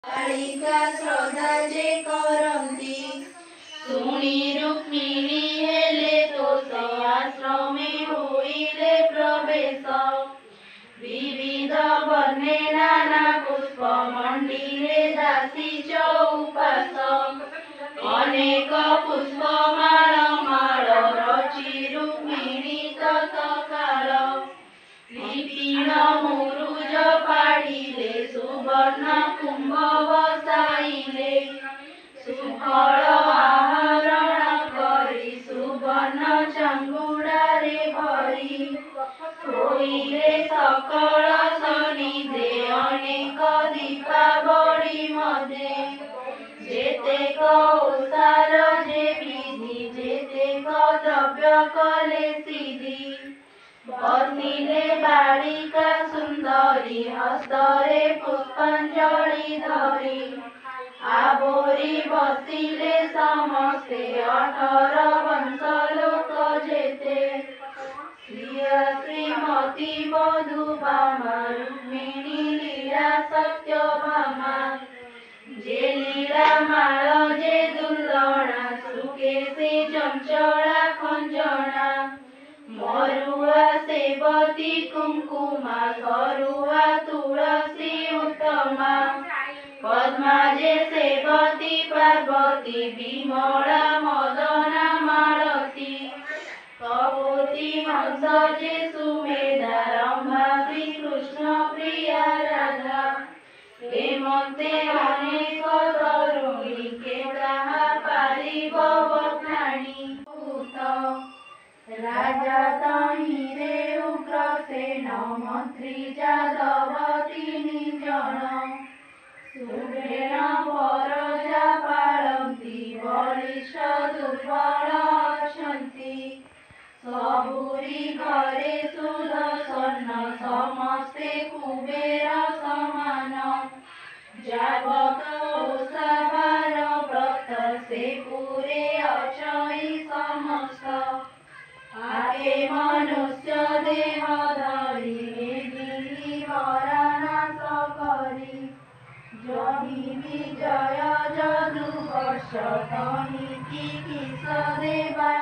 बालिका श्रद्धा जे करन्ति शुणी रुक्मिणी हेले तोष आश्रमे होइले प्रवेश विविध वर्णे नाना पुष्प मण्डिले दासी च उपास अनेक पुष्पमाळ माळ रचि रुक्मिणी तत्काल विपिन मुरुज पाड़िले सुवर्ण कुंभ बसाइले सुफल आहरण करी सुवर्ण चांगुड़ारे भरी थोइले सकल सनिधे अनेक दीपावली मध्य जेतेक ओसार जे विधि जेतेक द्रव्य कले सिद्धि बसिले बालिका सुंदरी हस्तरे पुष्पांजलि धरी आबोरी बसिले समस्ते 18 वंश लोक जेते श्रीमती मधुबामा रुक्मिणी लीला सत्यभामा जे लीला माळ जे दुर्लणा सुके से चंचला खंजना मरुआ सेवती कुंकुमा करुआ तुलसी उत्तमा पद्मा जे सेवती पार्वती विमला मदना मालती कवोती हंस जे सुमेधा रंभा श्री कृष्ण प्रिया राधा हेमंते अनेक तरुणी के ताहा पारिब बखाणी राजा तहिरे उग्रसेन मंत्री जादव 3 जन सुभेण परजा पालन्ति बलिष्ठ दुर्बल अछन्ति सबुरी घरे सुदर्शन समस्ते कुबेर समान जावत ओषाभार व्रत से पूरे अचई समस्त आके मनुष्य देह धरी गिरी भरानाश करी जहि विजय जदुवर्ष तहि किस देवा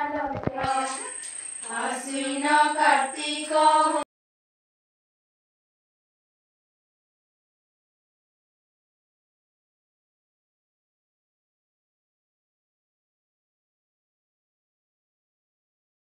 आश्विन कार्तिक